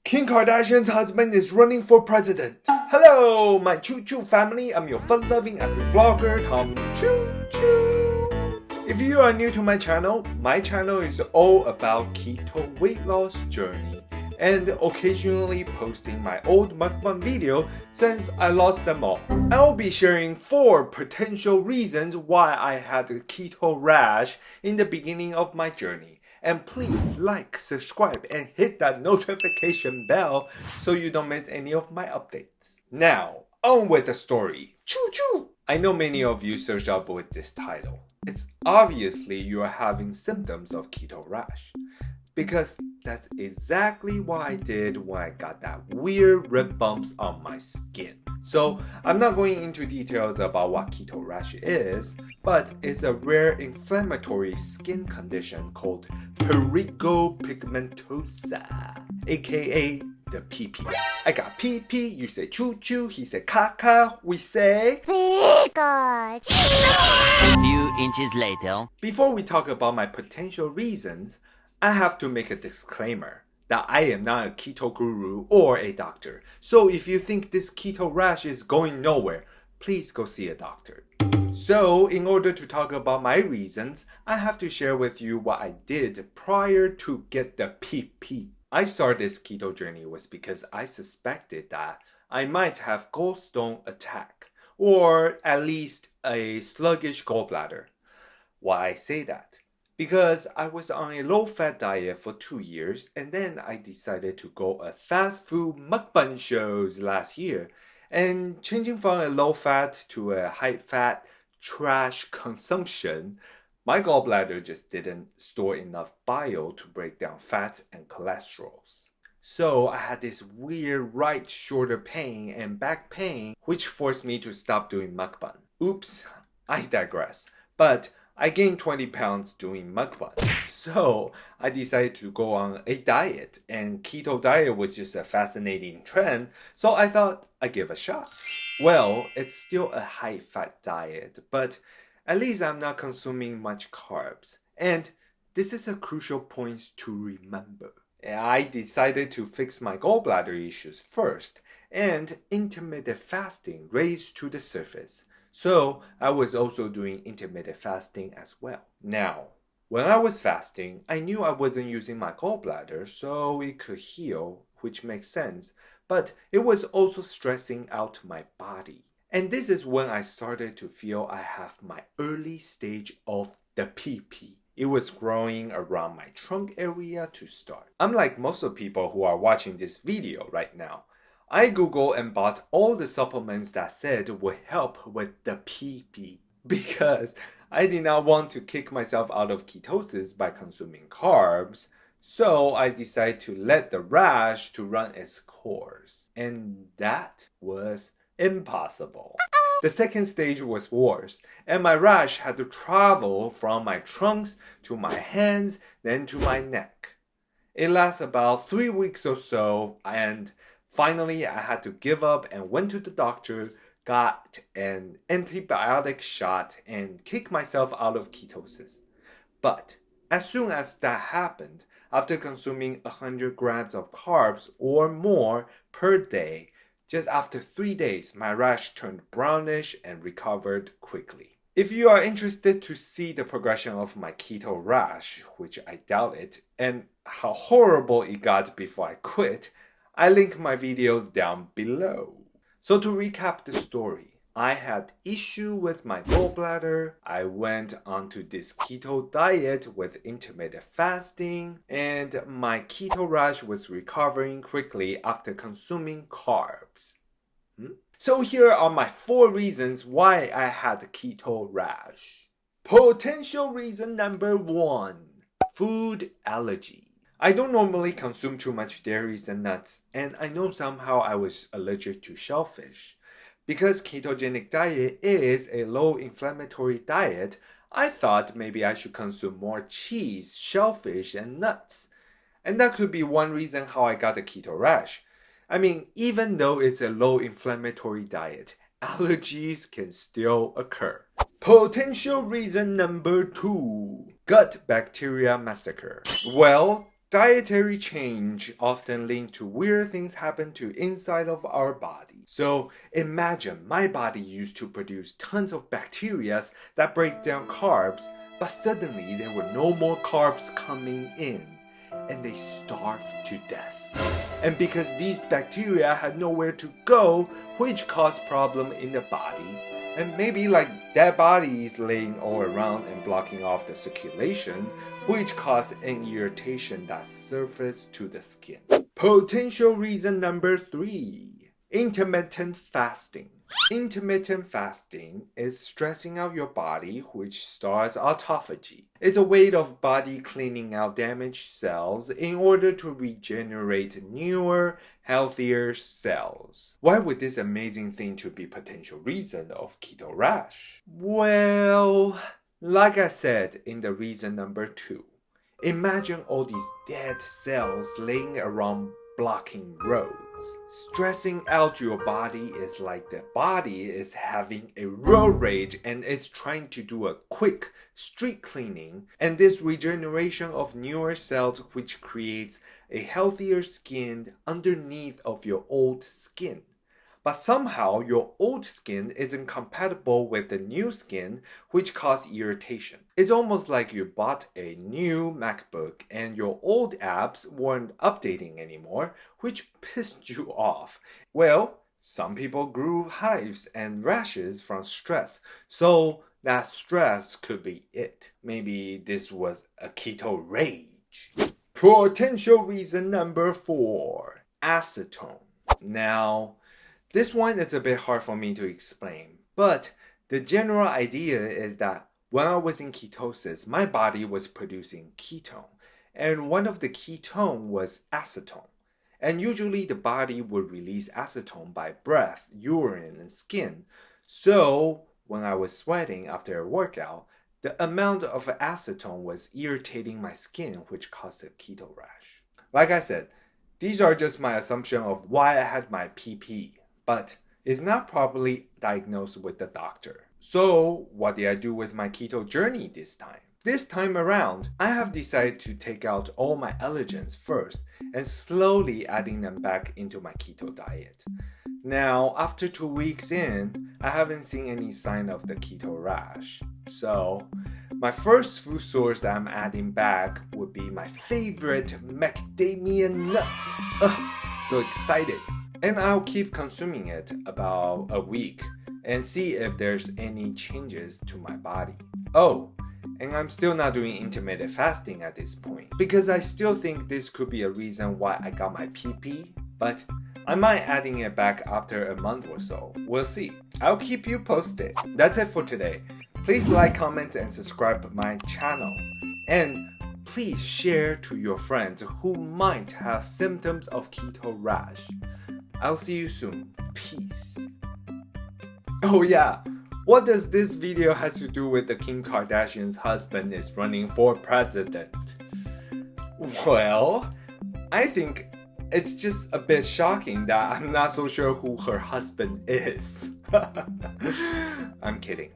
Kim Kardashian's husband is running for president. Hello, my choo-choo family. I'm your fun-loving epic vlogger, Tom Choo Choo. If you are new to my channel is all about keto weight loss journey and occasionally posting my old mukbang video since I lost them all. I'll be sharing 4 potential reasons why I had a keto rash in the beginning of my journey. And please like, subscribe, and hit that notification bell so you don't miss any of my updates. Now, on with the story. Choo choo! I know many of you searched up with this title. It's obviously you are having symptoms of keto rash. Because that's exactly what I did when I got that weird red bumps on my skin. So I'm not going into details about what keto rash is, but it's a rare inflammatory skin condition called prurigo pigmentosa, aka the PP. I got PP, you say choo choo, he said caca, we say Pikachu. A few inches later. Before we talk about my potential reasons, I have to make a disclaimer that I am not a keto guru or a doctor. So if you think this keto rash is going nowhere, please go see a doctor. So in order to talk about my reasons, I have to share with you what I did prior to get the PP. I started this keto journey was because I suspected that I might have gallstone attack or at least a sluggish gallbladder. Why I say that? Because I was on a low-fat diet for 2 years and then I decided to go a fast food mukbang shows last year. And changing from a low-fat to a high-fat trash consumption, my gallbladder just didn't store enough bile to break down fats and cholesterols. So I had this weird right shoulder pain and back pain which forced me to stop doing mukbang. Oops, I digress. But I gained 20 pounds doing mukbang. So I decided to go on a diet, and keto diet was just a fascinating trend, so I thought I'd give a shot. Well, it's still a high-fat diet, but at least I'm not consuming much carbs. And this is a crucial point to remember. I decided to fix my gallbladder issues first, and intermittent fasting raised to the surface. So I was also doing intermittent fasting as well. Now, when I was fasting, I knew I wasn't using my gallbladder so it could heal, which makes sense, but it was also stressing out my body. And this is when I started to feel I have my early stage of the PP. It was growing around my trunk area to start. Unlike most of the people who are watching this video right now, I googled and bought all the supplements that said would help with the PP because I did not want to kick myself out of ketosis by consuming carbs, so I decided to let the rash to run its course. And that was impossible. The second stage was worse, and my rash had to travel from my trunks to my hands, then to my neck. It lasted about 3 weeks or so, and finally, I had to give up and went to the doctor, got an antibiotic shot, and kicked myself out of ketosis. But as soon as that happened, after consuming 100 grams of carbs or more per day, just after 3 days, my rash turned brownish and recovered quickly. If you are interested to see the progression of my keto rash, which I doubt it, and how horrible it got before I quit, I link my videos down below. So to recap the story, I had issue with my gallbladder, I went onto this keto diet with intermittent fasting, and my keto rash was recovering quickly after consuming carbs. So here are my 4 reasons why I had keto rash. Potential reason number 1, food allergy. I don't normally consume too much dairies and nuts, and I know somehow I was allergic to shellfish. Because ketogenic diet is a low inflammatory diet, I thought maybe I should consume more cheese, shellfish, and nuts. And that could be one reason how I got the keto rash. I mean, even though it's a low inflammatory diet, allergies can still occur. Potential reason number 2, gut bacteria massacre. Well, Dietary change often linked to weird things happen to inside of our body. So imagine my body used to produce tons of bacteria that break down carbs, but suddenly there were no more carbs coming in, and they starved to death. And because these bacteria had nowhere to go, which caused problem in the body, and maybe like dead bodies laying all around and blocking off the circulation, which caused an irritation that surfaced to the skin. Potential reason number 3, intermittent fasting. Intermittent fasting is stressing out your body, which starts autophagy. It's a way of body cleaning out damaged cells in order to regenerate newer, healthier cells. Why would this amazing thing to be potential reason of keto rash? Well, like I said in the reason number 2, imagine all these dead cells laying around blocking roads. Stressing out your body is like the body is having a road rage and it's trying to do a quick street cleaning, and this regeneration of newer cells which creates a healthier skin underneath of your old skin. But somehow your old skin isn't compatible with the new skin, which causes irritation. It's almost like you bought a new MacBook and your old apps weren't updating anymore, which pissed you off. Well, some people grew hives and rashes from stress, so that stress could be it. Maybe this was a keto rage. Potential reason number 4, acetone. Now, this one is a bit hard for me to explain, but the general idea is that when I was in ketosis, my body was producing ketone, and one of the ketone was acetone. And usually the body would release acetone by breath, urine, and skin. So when I was sweating after a workout, the amount of acetone was irritating my skin, which caused a keto rash. Like I said, these are just my assumption of why I had my PP, but it's not properly diagnosed with the doctor. So what did I do with my keto journey this time? This time around, I have decided to take out all my allergens first and slowly adding them back into my keto diet. Now, after 2 weeks in, I haven't seen any sign of the keto rash. So, my first food source that I'm adding back would be my favorite macadamia nuts. So excited. And I'll keep consuming it about a week and see if there's any changes to my body. Oh, and I'm still not doing intermittent fasting at this point because I still think this could be a reason why I got my PP, but I might adding it back after a month or so. We'll see. I'll keep you posted. That's it for today. Please like, comment, and subscribe my channel. And please share to your friends who might have symptoms of keto rash. I'll see you soon. Peace. Oh yeah, what does this video has to do with the Kim Kardashian's husband is running for president? Well, I think it's just a bit shocking that I'm not so sure who her husband is. I'm kidding.